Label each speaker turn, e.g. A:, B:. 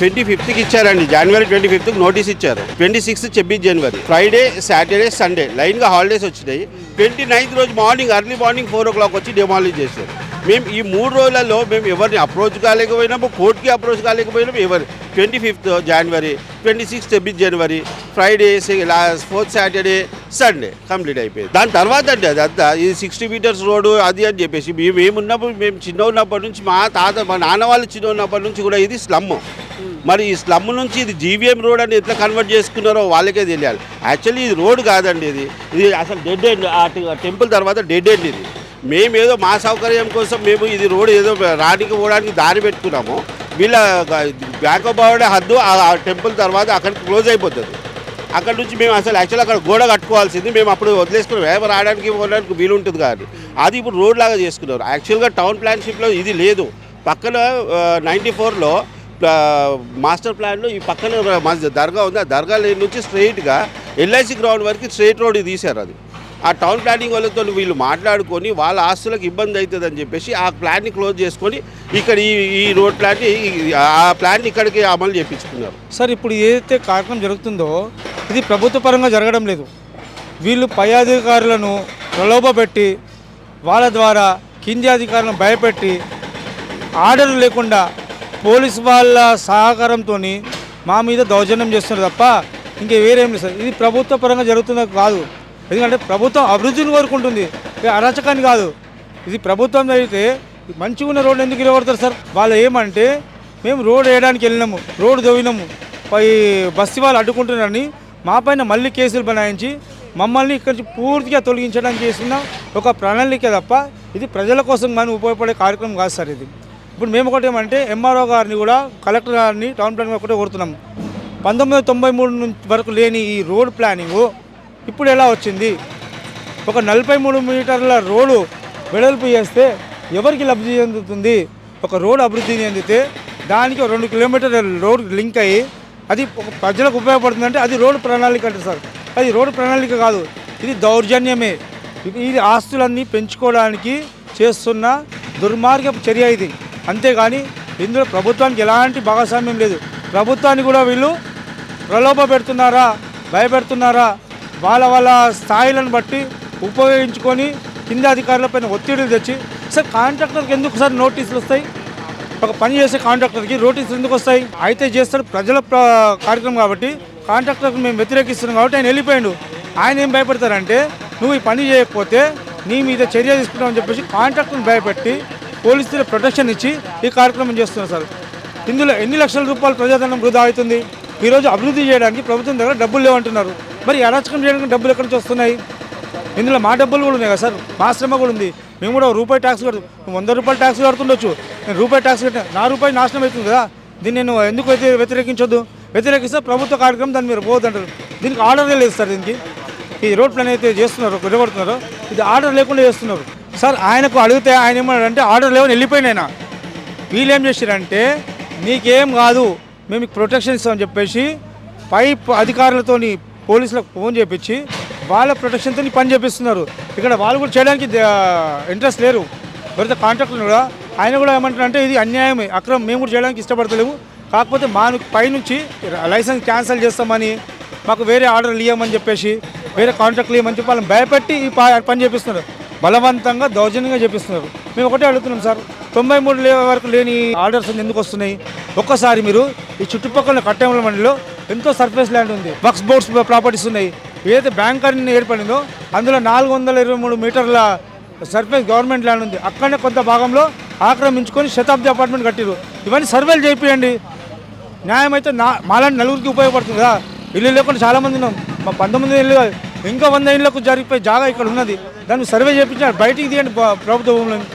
A: 25కి ఇచ్చారండి. జనవరి 25కి నోటీస్ ఇచ్చారు. 26 26 జనవరి ఫ్రైడే, సాటర్డే, సండే లైన్గా హాలిడేస్ వచ్చినాయి. 29th రోజు ఎర్లీ మార్నింగ్ 4 o'clock వచ్చి డెమాలిష్ చేశారు. మేము ఈ 3 రోజులలో మేము ఎవరిని అప్రోచ్ కాలేకపోయినాము, కోర్టుకి అప్రోచ్ కాలేకపోయినాము. ఎవరు 25th జనవరి, 26 26 జనవరి, Friday, 4th Saturday, Sunday complete అయిపోయింది. దాని తర్వాత అండి అదంతా ఇది 60 meters రోడ్డు అది అని చెప్పేసి మేము చిన్న ఉన్నప్పటి నుంచి మా నాన్న వాళ్ళు చిన్న ఉన్నప్పటి నుంచి కూడా ఇది స్లమ్. మరి ఈ స్లమ్ నుంచి ఇది జీవీఎం రోడ్ అని ఎట్లా కన్వర్ట్ చేసుకున్నారో వాళ్ళకే తెలియాలి. యాక్చువల్లీ ఇది రోడ్ కాదండి, ఇది అసలు డెడ్ ఎండ్. ఆ టెంపుల్ తర్వాత డెడ్ ఎండ్ ఇది. మేమేదో మా సౌకర్యం కోసం మేము ఇది రోడ్ ఏదో రానికి పోవడానికి దారి పెట్టుకున్నాము. వీళ్ళ బ్యాంక్ ఆఫ్ బరోడా హద్దు ఆ టెంపుల్ తర్వాత అక్కడికి క్లోజ్ అయిపోతుంది. అక్కడ నుంచి మేము అసలు యాక్చువల్ అక్కడ గోడ కట్టుకోవాల్సింది మేము అప్పుడు వదిలేసుకున్నాం. ఎవరు రావడానికి పోవడానికి వీలు ఉంటుంది కానీ అది ఇప్పుడు రోడ్ లాగా చేసుకున్నారు. యాక్చువల్గా టౌన్ ప్లాన్షిప్లో ఇది లేదు. పక్కన 94లో మాస్టర్ ప్లాన్లో ఈ పక్కన దర్గా ఉంది. ఆ దర్గా లేని నుంచి స్ట్రైట్గా ఎల్ఐసి గ్రౌండ్ వరకు స్ట్రైట్ రోడ్ తీశారు. అది ఆ టౌన్ ప్లానింగ్ వాళ్ళతో వీళ్ళు మాట్లాడుకొని వాళ్ళ ఆస్తులకు ఇబ్బంది అవుతుంది అని చెప్పేసి ఆ ప్లాన్ని క్లోజ్ చేసుకొని ఇక్కడ ఈ రోడ్ ప్లాన్ని ఆ ప్లాన్ని ఇక్కడికి అమలు చేయించుకున్నారు.
B: సార్ ఇప్పుడు ఏదైతే కార్యక్రమం జరుగుతుందో ఇది ప్రభుత్వ పరంగా జరగడం లేదు. వీళ్ళు పై అధికారులను ప్రలోభపెట్టి వాళ్ళ ద్వారా కింది అధికారులను భయపెట్టి ఆర్డర్ లేకుండా పోలీసు వాళ్ళ సహకారంతో మా మీద దౌర్జన్యం చేస్తున్నారు తప్ప ఇంకా వేరేం లేదు సార్. ఇది ప్రభుత్వ పరంగా జరుగుతుందో కాదు. ఎందుకంటే ప్రభుత్వం అభివృద్ధిని కోరుకుంటుంది, అరాచకాన్ని కాదు. ఇది ప్రభుత్వం అయితే మంచిగా ఉన్న రోడ్డు ఎందుకు ఇరగొడతారు సార్? వాళ్ళు ఏమంటే మేము రోడ్ వేయడానికి వెళ్ళినాము, రోడ్డు దవ్వినాము, పై బస్తీ వాళ్ళు అడ్డుకుంటున్నారని మా పైన మళ్ళీ కేసులు బనాయించి మమ్మల్ని ఇక్కడి నుంచి పూర్తిగా తొలగించడానికి చేసిన ఒక ప్రణాళిక తప్ప ఇది ప్రజల కోసం కానీ ఉపయోగపడే కార్యక్రమం కాదు సార్. ఇది ఇప్పుడు మేము ఒకటి ఏమంటే ఎంఆర్ఓ గారిని కూడా కలెక్టర్ గారిని టౌన్ ప్లానింగ్ ఒకటే కోరుతున్నాము. 1993 వరకు లేని ఈ రోడ్ ప్లానింగు ఇప్పుడు ఎలా వచ్చింది? ఒక 43 మీటర్ల రోడ్డు వెడల్పు చేస్తే ఎవరికి లబ్ధి చెందుతుంది? ఒక రోడ్ అభివృద్ధి చెందితే దానికి 2 కిలోమీటర్ల రోడ్ లింక్ అయ్యి అది ప్రజలకు ఉపయోగపడుతుందంటే అది రోడ్డు ప్రణాళిక అంటే సార్. అది రోడ్డు ప్రణాళిక కాదు, ఇది దౌర్జన్యమే. ఇది ఆస్తులన్నీ పెంచుకోవడానికి చేస్తున్న దుర్మార్గపు చర్య ఇది. అంతేగాని ఇందులో ప్రభుత్వానికి ఎలాంటి భాగస్వామ్యం లేదు. ప్రభుత్వాన్ని కూడా వీళ్ళు ప్రలోభ పెడుతున్నారా, భయపెడుతున్నారా, వాళ్ళ స్థాయిలను బట్టి ఉపయోగించుకొని కింద అధికారులపైన ఒత్తిడిలు తెచ్చి సార్ కాంట్రాక్టర్కి ఎందుకు సార్ నోటీసులు వస్తాయి? ఒక పని చేసే కాంట్రాక్టర్కి నోటీసులు ఎందుకు వస్తాయి? అయితే చేస్తాడు ప్రజల కార్యక్రమం కాబట్టి కాంట్రాక్టర్కి మేము వ్యతిరేకిస్తున్నాం కాబట్టి ఆయన వెళ్ళిపోయాడు. ఆయన ఏం భయపడతారంటే నువ్వు ఈ పని చేయకపోతే నీ మీద చర్య తీసుకుంటామని చెప్పేసి కాంట్రాక్టర్ని భయపెట్టి పోలీసులు ప్రొటెక్షన్ ఇచ్చి ఈ కార్యక్రమం చేస్తున్నారు సార్. ఇందులో ఎన్ని లక్షల రూపాయలు ప్రజాధనం వృధా అవుతుంది? ఈరోజు అభివృద్ధి చేయడానికి ప్రభుత్వం దగ్గర డబ్బులు లేవంటున్నారు. మరి అరాచకం చేయడానికి డబ్బులు ఎక్కడి నుంచి వస్తున్నాయి? ఇందులో మా డబ్బులు కూడా ఉన్నాయి కదా సార్, మా శ్రమ కూడా ఉంది. మేము కూడా రూపాయి ట్యాక్స్ కడుతుంది, 100 రూపాయలు ట్యాక్స్ కడుతుండొచ్చు, నేను రూపాయి ట్యాక్స్ కట్టిన నా రూపాయి నాశనం అవుతుంది కదా. దీన్ని నేను ఎందుకు అయితే వ్యతిరేకించొద్దు? వ్యతిరేకిస్తే ప్రభుత్వ కార్యక్రమం దాన్ని మీరు పోవద్దంటారు. దీనికి ఆర్డర్ లేదు సార్. దీనికి ఈ రోడ్ ప్లాన్ అయితే చేస్తున్నారు, విడగొడుతున్నారు, ఇది ఆర్డర్ లేకుండా చేస్తున్నారు సార్. ఆయనకు అడిగితే ఆయన ఏమన్నాడంటే ఆర్డర్ లేవని వెళ్ళిపోయినాయన. వీళ్ళు ఏం చేశారంటే నీకేం కాదు మేము మీకు ప్రొటెక్షన్ ఇస్తామని చెప్పేసి పై అధికారులతో పోలీసులకు ఫోన్ చేపించి వాళ్ళ ప్రొటెక్షన్తో పని చేపిస్తున్నారు. ఇక్కడ వాళ్ళు కూడా చేయడానికి ఇంట్రెస్ట్ లేరు. ఎవరైతే కాంట్రాక్టర్లు కూడా ఆయన కూడా ఏమంటారంటే ఇది అన్యాయమే, అక్రమం, మేము కూడా చేయడానికి ఇష్టపడతలేము, కాకపోతే మా పైనుంచి లైసెన్స్ క్యాన్సిల్ చేస్తామని మాకు వేరే ఆర్డర్లు ఇవ్వమని చెప్పేసి వేరే కాంట్రాక్ట్లు ఇవ్వమని చెప్పి వాళ్ళని భయపెట్టి ఈ పని చేపిస్తున్నారు. బలవంతంగా దౌర్జన్యంగా చేపిస్తున్నారు. మేము ఒకటే అడుగుతున్నాం సార్, 93 వరకు లేని ఆర్డర్స్ ఎందుకు వస్తున్నాయి? ఒక్కసారి మీరు ఈ చుట్టుపక్కల కట్టెమల మండలిలో ఎంతో సర్ఫేస్ ల్యాండ్ ఉంది, వక్స్ బోర్డ్స్ ప్రాపర్టీస్ ఉన్నాయి. ఏదైతే బ్యాంకర్ ఏర్పడిందో అందులో 423 మీటర్ల సర్ఫేస్ గవర్నమెంట్ ల్యాండ్ ఉంది. అక్కడనే కొంత భాగంలో ఆక్రమించుకొని శతాబ్ది అపార్ట్మెంట్ కట్టిరు. ఇవన్నీ సర్వేలు చేపియండి. న్యాయం అయితే మాలాంటి నలుగురికి ఉపయోగపడుతుంది కదా. ఇల్లు లేకుండా చాలామంది ఉన్నాం, మా 19 ఇల్లు ఇంకా 100 ఇళ్లకు జరిగిపోయి జాగా ఇక్కడ ఉన్నది. దాన్ని సర్వే చేయించారు, బయటికి తీయండి ప్రభుత్వ భూములను.